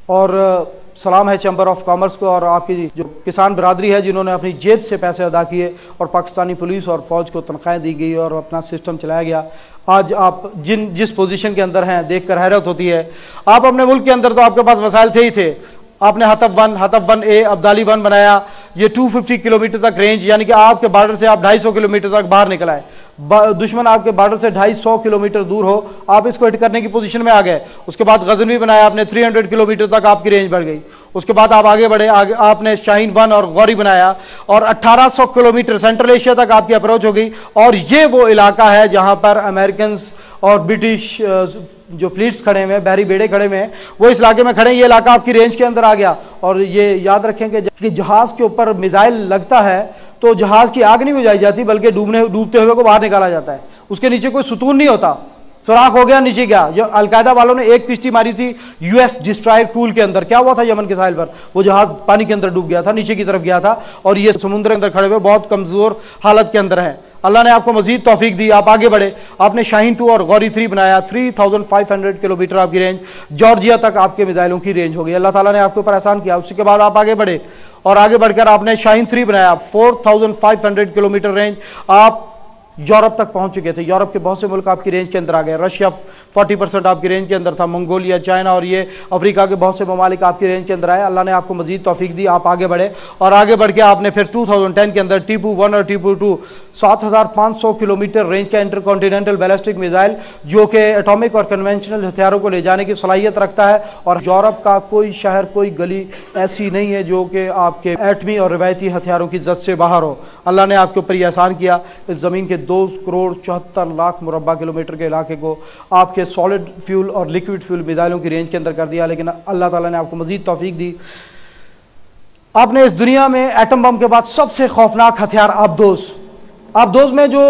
और सलाम है चैम्बर ऑफ कॉमर्स को और आपकी जो किसान बरादरी है जिन्होंने अपनी जेब से पैसे अदा किए और पाकिस्तानी पुलिस और फौज को तनख्वाहें दी गई और अपना सिस्टम चलाया गया। आज आप जिस पोजीशन के अंदर हैं देखकर हैरत होती है। आप अपने मुल्क के अंदर तो आपके पास वसाइल थे ही थे। आपने हतफ 1 ए अब्दाली 1 बनाया। ये 250 किलोमीटर तक रेंज, यानी कि आपके बॉर्डर से आप 250 किलोमीटर तक बाहर निकल आए। दुश्मन आपके बॉर्डर से 250 किलोमीटर दूर हो, आप इसको हिट करने की पोजीशन में आ गए। उसके बाद गजनवी बनाया आपने, 300 किलोमीटर तक आपकी रेंज बढ़ गई। उसके बाद आप आगे बढ़े, आपने शाहीन 1 और गौरी बनाया और 1800 किलोमीटर सेंट्रल एशिया तक आपकी अप्रोच हो गई। और ये वो इलाका है जहां पर अमेरिकन और ब्रिटिश जो फ्लीट्स खड़े हुए हैं, बहरी बेड़े खड़े हुए हैं, वो इस इलाके में खड़े हैं। ये इलाका आपकी रेंज के अंदर आ गया। और ये याद रखें कि जहाज के ऊपर मिसाइल लगता है तो जहाज की आग नहीं बुझाई जाती, बल्कि डूबते हुए को बाहर निकाला जाता है। उसके नीचे कोई सुतून नहीं होता, सुराख हो गया नीचे गया। जो अलकायदा वालों ने एक किश्ती मारी थी यूएस डिस्ट्रॉयर कूल के अंदर, क्या हुआ था यमन के साहिल पर, वो जहाज पानी के अंदर डूब गया था, नीचे की तरफ गया था और ये समुद्र के अंदर खड़े हुए बहुत कमजोर हालत के अंदर है। अल्लाह ने आपको मजीद तौफीक दी, आप आगे बढ़े। आपने शाहीन 2 और गौरी 3 बनाया। 3500 किलोमीटर आपकी रेंज, जॉर्जिया तक आपके मिसाइलों की रेंज हो गई। अल्लाह ताला ने आपके ऊपर एहसान किया। उसके बाद आप आगे बढ़े और आगे बढ़कर आपने शाहीन 3 बनाया। 4500 किलोमीटर रेंज, आप यूरोप तक पहुंच चुके थे। यूरोप के बहुत से मुल्क आपकी रेंज के अंदर आ गए। रशिया 40% आपकी रेंज के अंदर था, मंगोलिया, चाइना और ये अफ्रीका के बहुत से ममालिक आपकी रेंज के अंदर आए। अल्लाह ने आपको मजीद तौफीक दी, आप आगे बढ़े और आगे बढ़ के आपने फिर 2010 के अंदर टीपू 1 और टीपू 2 7500 किलोमीटर रेंज का इंटरकॉन्टिनेंटल बैलिस्टिक मिसाइल जो कि एटॉमिक और कन्वेंशनल हथियारों को ले जाने की सलाहियत रखता है। और यूरोप का कोई शहर, कोई गली ऐसी नहीं है जो कि आपके एटमी और रिवायती हथियारों की जद से बाहर हो। अल्लाह ने आपके ऊपर यह एहसान किया, इस ज़मीन के 2,74,00,000 मुरब्बा किलोमीटर के इलाके को आपके सॉलिड फ्यूल और लिक्विड फ्यूल मिसाइलों की रेंज के अंदर कर दिया। लेकिन अल्लाह ताला ने आपको मजीद तौफीक दी। आपने इस दुनिया में एटम बम के बाद सबसे खौफनाक हथियार आबदोज में जो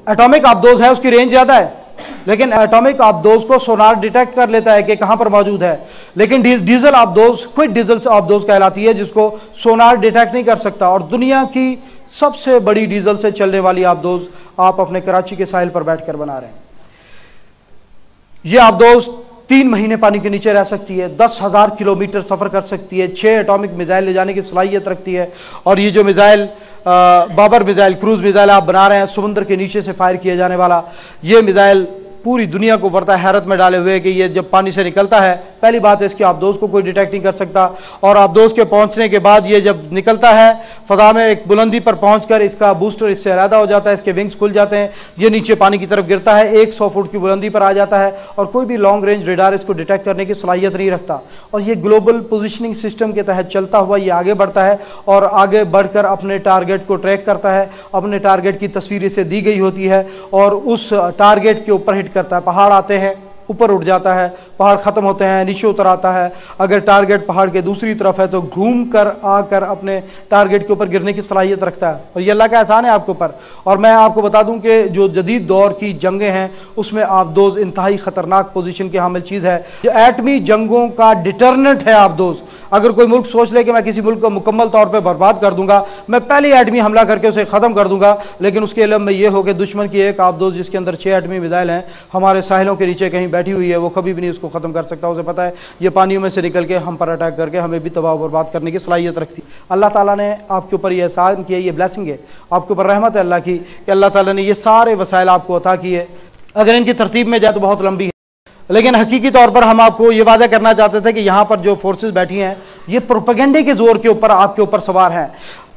एटॉमिक आबदोज है उसकी रेंज ज्यादा है, लेकिन एटॉमिक आबदोज को सोनार डिटेक्ट कर लेता है कि कहां पर मौजूद है। लेकिन डीजल आबदोज क्विक डीजल आबदोज कहलाती है जिसको सोनार डिटेक्ट नहीं कर सकता। और दुनिया की सबसे बड़ी डीजल से चलने वाली आबदोज आप अपने कराची के साहिल पर बैठकर बना रहे हैं। यह आबदोज 3 महीने पानी के नीचे रह सकती है, 10,000 किलोमीटर सफर कर सकती है, 6 एटॉमिक मिसाइल ले जाने की सलाहियत रखती है। और ये जो missile Babur missile, cruise missile आप बना रहे हैं, समुद्र के नीचे से फायर किया जाने वाला, ये मिसाइल पूरी दुनिया को बढ़ता हैरत में डाले हुए कि ये जब पानी से निकलता है, पहली बात है इसकी आबदोज को कोई डिटेक्ट नहीं कर सकता। और आबदोज के पहुंचने के बाद ये जब निकलता है फजा में एक बुलंदी पर पहुंचकर इसका बूस्टर इससे अलहदा हो जाता है, इसके विंग्स खुल जाते हैं, ये नीचे पानी की तरफ गिरता है, 100 फुट की बुलंदी पर आ जाता है और कोई भी लॉन्ग रेंज रेडार इसको डिटेक्ट करने की सलाहियत नहीं रखता। और ये ग्लोबल पोजिशनिंग सिस्टम के तहत चलता हुआ ये आगे बढ़ता है और आगे बढ़कर अपने टारगेट को ट्रैक करता है। अपने टारगेट की तस्वीर इसे दी गई होती है और उस टारगेट के ऊपर हिट करता है। पहाड़ आते हैं, ऊपर उठ जाता है, पहाड़ खत्म होते हैं, नीचे उतर आता है। अगर टारगेट पहाड़ के दूसरी तरफ है तो घूम कर आकर अपने टारगेट के ऊपर गिरने की सलाहियत रखता है। और ये अल्लाह का एहसान है आपके ऊपर। और मैं आपको बता दूं कि जो जदीद दौर की जंगें हैं उसमें आबदोज इंतहाई खतरनाक पोजीशन की हामिल चीज़ है। जो एटमी जंगों का डिटर्नेंट है आबदोज। अगर कोई मुल्क सोच ले कि मैं किसी मुल्क को मुकम्मल तौर पे बर्बाद कर दूंगा, मैं पहले एटमी हमला करके उसे ख़त्म कर दूंगा, लेकिन उसके इल्म में ये हो कि दुश्मन की एक आबदोज जिसके अंदर 6 एटमी मिसाइल हैं हमारे साहिलों के नीचे कहीं बैठी हुई है, वो कभी भी नहीं उसको ख़त्म कर सकता। उसे पता है ये पानियों में से निकल के हम पर अटैक करके हमें भी तबाह बर्बाद करने की सलाहियत रखती। अल्लाह ताला ने आपके ऊपर यह एहसान किया, ये ब्लेसिंग है आपके ऊपर, रहमत है अल्लाह की कि अल्लाह ताला ने ये सारे वसाइल आपको अता किए। अगर इनकी तरतीब में जाए तो बहुत लंबी है, लेकिन हकीकी तौर पर हम आपको ये वादा करना चाहते थे कि यहाँ पर जो फोर्सेस बैठी हैं ये प्रोपेगेंडे के जोर के ऊपर आपके ऊपर सवार हैं।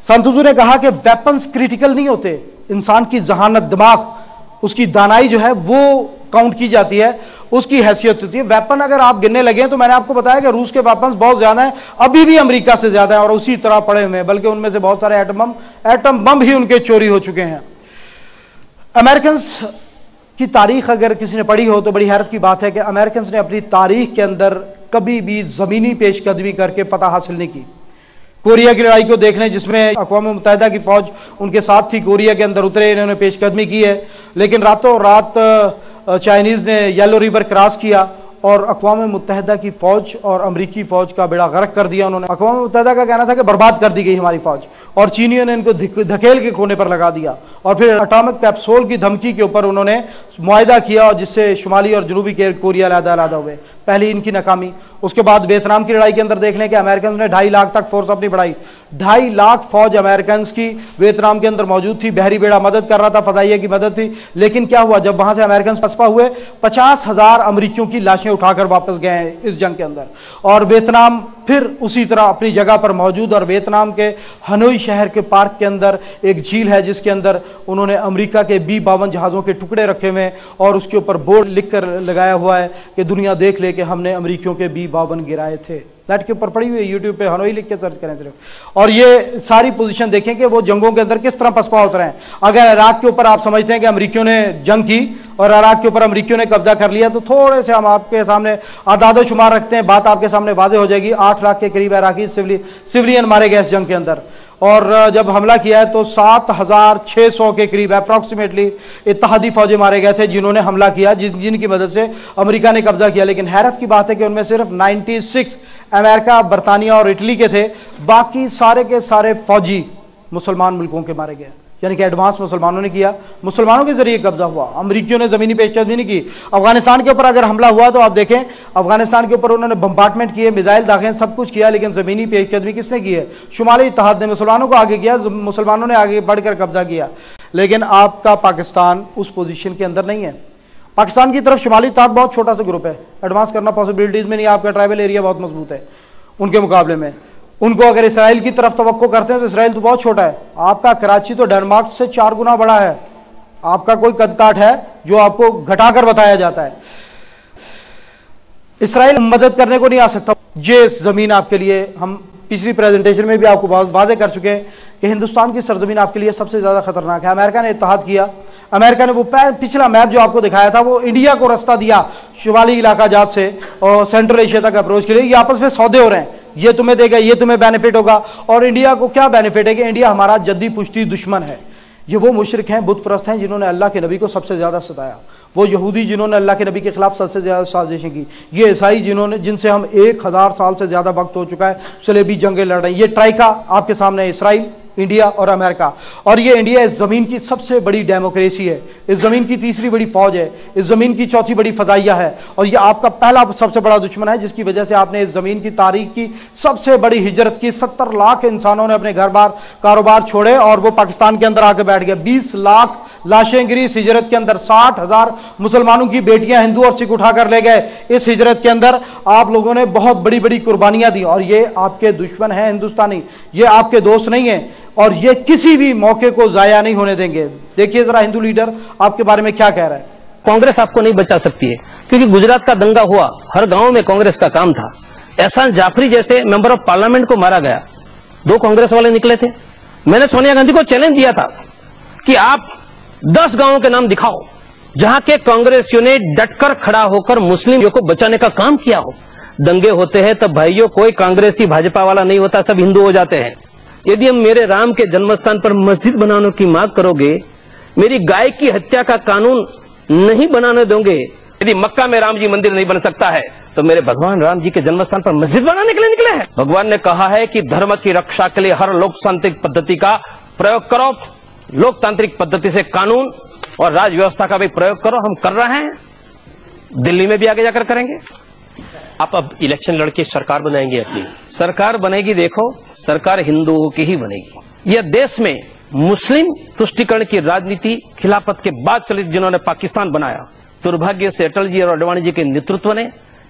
संत हुजूर ने कहा कि वेपन्स क्रिटिकल नहीं होते, इंसान की जहानत, दिमाग, उसकी दानाई जो है वो काउंट की जाती है, उसकी हैसियत होती है। वेपन अगर आप गिनने लगे तो मैंने आपको बताया कि रूस के वेपन्स बहुत ज्यादा हैं, अभी भी अमेरिका से ज्यादा है और उसी तरह पड़े हुए हैं, बल्कि उनमें से बहुत सारे एटम बम ही उनके चोरी हो चुके हैं। अमेरिकन की तारीख अगर किसी ने पढ़ी हो तो बड़ी हैरत की बात है कि अमेरिकन ने अपनी तारीख के अंदर कभी भी जमीनी पेशकदमी करके फतह हासिल नहीं की। कोरिया की लड़ाई को देख लें जिसमें अक़वाम मुत्तहिदा की फौज उनके साथ थी, कोरिया के अंदर उतरे, इन्होंने पेशकदमी की है, लेकिन रातों रात चाइनीज ने येलो रिवर क्रॉस किया और अक़वाम मुत्तहिदा की फौज और अमरीकी फौज का बेड़ा गर्क कर दिया उन्होंने। अक़वाम मुत्तहिदा का कहना था कि बर्बाद कर दी गई हमारी फौज, और चीनियों ने इनको धकेल के कोने पर लगा दिया और फिर एटॉमिक कैप्सूल की धमकी के ऊपर उन्होंने मुआहिदा किया, और जिससे शुमाली और जनूबी कोरिया अलग-अलग हुए। पहली इनकी नाकामी। उसके बाद वियतनाम की लड़ाई के अंदर देख लें कि अमेरिकन ने 2.5 लाख तक फोर्स अपनी बढ़ाई। 2.5 लाख फौज अमेरिकन की वियतनाम के अंदर मौजूद थी। बहरी बेड़ा मदद कर रहा था, फदाइया की मदद थी। लेकिन क्या हुआ, जब वहां से अमेरिकन पसपा हुए, 50,000 अमरीकियों की लाशें उठाकर वापस गए हैं इस जंग के अंदर। और वियतनाम फिर उसी तरह अपनी जगह पर मौजूद। और वियतनाम के हनोई शहर के पार्क के अंदर एक झील है जिसके अंदर उन्होंने अमेरिका के B-52 जहाजों के टुकड़े रखे हुए हैं, और उसके ऊपर बोर्ड लिखकर लगाया हुआ है कि दुनिया देख ले कि हमने अमेरिकियों के B-52 गिराए थे। नेट के ऊपर पड़ी हुई है, यूट्यूब पे हनोई लिख के सर्च करें सिर्फ। और ये सारी पोजीशन देखें कि वो जंगों के अंदर किस तरह पसपा उतरे हैं। अगर इराक के ऊपर आप समझते हैं कि अमेरिकियों ने जंग की और इराक के ऊपर अमेरिकियों ने कब्जा कर लिया, तो थोड़े से हम आपके सामने आदादो शुमार रखते हैं, बात आपके सामने वाज़ेह हो जाएगी। 8 लाख के करीब इराकी सिविलियन मारे गए इस जंग के अंदर। और जब हमला किया है तो 7,600 के करीब अप्रॉक्सीमेटली इत्तेहादी फौजी मारे गए थे जिन्होंने हमला किया, जिनकी मदद से अमेरिका ने कब्जा किया। लेकिन हैरत की बात है कि उनमें सिर्फ 96 अमेरिका, बरतानिया और इटली के थे। बाकी सारे के सारे फौजी मुसलमान मुल्कों के मारे गए, यानी कि एडवांस मुसलमानों ने किया, मुसलमानों के जरिए कब्जा हुआ। अमरीकियों ने जमीनी पेशकदमी नहीं की। अफगानिस्तान के ऊपर अगर हमला हुआ तो आप देखें, अफगानिस्तान के ऊपर उन्होंने बम्बार्टमेंट किए, मिसाइल दागे, सब कुछ किया, लेकिन जमीनी पेशकदमी किसने की है? शुमाली इत्तेहाद ने मुसलमानों को आगे किया, मुसलमानों ने आगे बढ़कर कब्जा किया। लेकिन आपका पाकिस्तान उस पोजीशन के अंदर नहीं है। पाकिस्तान की तरफ शुमाली इत्तेहाद बहुत छोटा सा ग्रुप है, एडवांस करना पॉसिबिलिटीज में नहीं। आपका ट्राइबल एरिया बहुत मजबूत है उनके मुकाबले में। उनको अगर इसराइल की तरफ तवक्को करते हैं तो इसराइल तो बहुत छोटा है। आपका कराची तो डेनमार्क से 4 गुना बड़ा है। आपका कोई कद काठ है जो आपको घटाकर बताया जाता है। इसराइल मदद करने को नहीं आ सकता। ये जमीन आपके लिए, हम पिछली प्रेजेंटेशन में भी आपको बहुत वादे कर चुके हैं कि हिंदुस्तान की सरजमीन आपके लिए सबसे ज्यादा खतरनाक है। अमेरिका ने इत्तेहाद किया, अमेरिका ने वो पिछला मैप जो आपको दिखाया था, वो इंडिया को रास्ता दिया शुमाली इलाका जात से और सेंट्रल एशिया तक अप्रोच के लिए। ये आपस में सौदे हो रहे हैं, ये तुम्हें देगा, ये तुम्हें बेनिफिट होगा। और इंडिया को क्या बेनिफिट है कि इंडिया हमारा जद्दी पुश्ती दुश्मन है। ये वो मुशरिक हैं, बुत परस्त हैं जिन्होंने अल्लाह के नबी को सबसे ज्यादा सताया। वो यहूदी जिन्होंने अल्लाह के नबी के खिलाफ सबसे ज्यादा साजिशें की। ये ईसाई जिनसे हम 1000 साल से ज्यादा वक्त हो चुका है सलेबी जंगें लड़ रहे हैं। ये ट्राइका आपके सामने है, इसराइल, इंडिया और अमेरिका। और ये इंडिया इस जमीन की सबसे बड़ी डेमोक्रेसी है, इस जमीन की तीसरी बड़ी फौज है, इस जमीन की चौथी बड़ी फदाइया है। और ये आपका पहला सबसे बड़ा दुश्मन है, जिसकी वजह से आपने इस जमीन की तारीख की सबसे बड़ी हिजरत की। 70 लाख इंसानों ने अपने घर बार कारोबार छोड़े और वो पाकिस्तान के अंदर आके बैठ गए। 20 लाख लाशें गिरी इस हिजरत के अंदर। 60,000 मुसलमानों की बेटियां हिंदू और सिख उठाकर ले गए इस हिजरत के अंदर। आप लोगों ने बहुत बड़ी बड़ी कुर्बानियां दी और ये आपके दुश्मन हैं हिंदुस्तानी, ये आपके दोस्त नहीं है। और ये किसी भी मौके को जाया नहीं होने देंगे। देखिए जरा हिंदू लीडर आपके बारे में क्या कह रहा है। कांग्रेस आपको नहीं बचा सकती है, क्योंकि गुजरात का दंगा हुआ, हर गांव में कांग्रेस का काम था। एहसान जाफरी जैसे मेंबर ऑफ पार्लियामेंट को मारा गया, 2 कांग्रेस वाले निकले थे। मैंने सोनिया गांधी को चैलेंज दिया था कि आप 10 गांवों के नाम दिखाओ जहां के कांग्रेसियों ने डटकर खड़ा होकर मुस्लिमों को बचाने का काम किया हो। दंगे होते हैं तब भाइयों कोई कांग्रेसी भाजपा वाला नहीं होता, सब हिंदू हो जाते हैं। यदि हम मेरे राम के जन्मस्थान पर मस्जिद बनाने की मांग करोगे, मेरी गाय की हत्या का कानून नहीं बनाने दोगे, यदि मक्का में राम जी मंदिर नहीं बन सकता है तो मेरे भगवान राम जी के जन्मस्थान पर मस्जिद बनाने के लिए निकले हैं। भगवान ने कहा है कि धर्म की रक्षा के लिए हर लोकतांत्रिक पद्धति का प्रयोग करो, लोकतांत्रिक पद्धति से कानून और राज व्यवस्था का भी प्रयोग करो। हम कर रहे हैं, दिल्ली में भी आगे जाकर करेंगे। आप अब इलेक्शन लड़के सरकार बनाएंगे, अपनी सरकार बनेगी। देखो, सरकार हिंदुओं की ही बनेगी। यह देश में मुस्लिम तुष्टिकरण की राजनीति खिलाफत के बाद चली, जिन्होंने पाकिस्तान बनाया। दुर्भाग्य से अटल जी और आडवाणी जी के नेतृत्व ने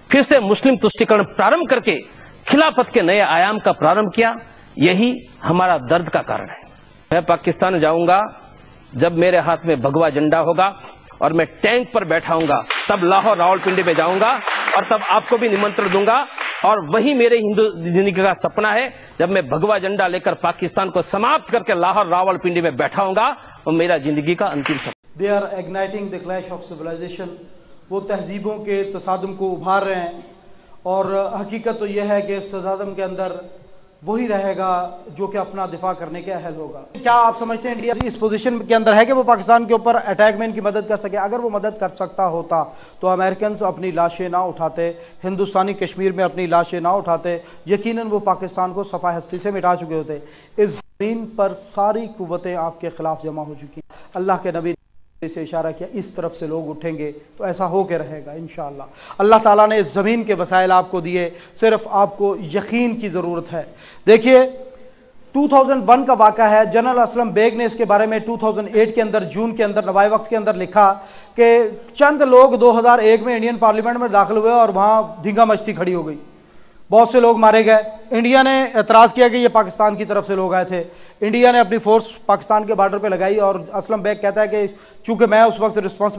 फिर से मुस्लिम तुष्टिकरण प्रारंभ करके खिलाफत के नए आयाम का प्रारंभ किया। यही हमारा दर्द का कारण है। मैं पाकिस्तान जाऊंगा जब मेरे हाथ में भगवा झंडा होगा और मैं टैंक पर बैठा हूंगा, तब लाहौर रावलपिंडी में जाऊंगा और तब आपको भी निमंत्रण दूंगा। और वही मेरे हिंदू जिंदगी का सपना है, जब मैं भगवा झंडा लेकर पाकिस्तान को समाप्त करके लाहौर रावलपिंडी में बैठा हूंगा, वो मेरा जिंदगी का अंतिम सपना। They are igniting the clash of civilisation. वो तहजीबों के तसादुम को उभार रहे हैं और हकीकत तो यह है कि इस तसादुम के अंदर वही रहेगा जो कि अपना दिफा करने के अहल होगा। क्या आप समझते हैं इंडिया इस पोजीशन के अंदर है कि वो पाकिस्तान के ऊपर अटैक में इनकी मदद कर सके? अगर वो मदद कर सकता होता तो अमेरिकन अपनी लाशें ना उठाते, हिंदुस्तानी कश्मीर में अपनी लाशें ना उठाते, यकीनन वो पाकिस्तान को सफा हस्ती से मिटा चुके होते। इस ज़मीन पर सारी कुव्वतें आपके खिलाफ जमा हो चुकी हैं। अल्लाह के नबी ने से इशारा किया, इस तरफ से लोग उठेंगे तो ऐसा हो के रहेगा इंशाअल्लाह। अल्लाह ताला ने ज़मीन के वसाइल आपको दिए, सिर्फ आपको यकीन की ज़रूरत है। देखिए 2001 का वाक़ा है, जनरल असलम बेग ने इसके बारे में 2008 के अंदर जून के अंदर नवाए वक्त के अंदर लिखा कि चंद लोग 2001 में इंडियन पार्लियामेंट में दाखिल हुए और वहाँ धींगा मस्ती खड़ी हो गई, बहुत से लोग मारे गए। इंडिया ने एतराज़ किया कि ये पाकिस्तान की तरफ से लोग आए थे। इंडिया ने अपनी फोर्स पाकिस्तान के बॉर्डर पे लगाई और असलम बेग कहता है कि चूंकि मैं उस वक्त रिस्पॉन्सिबल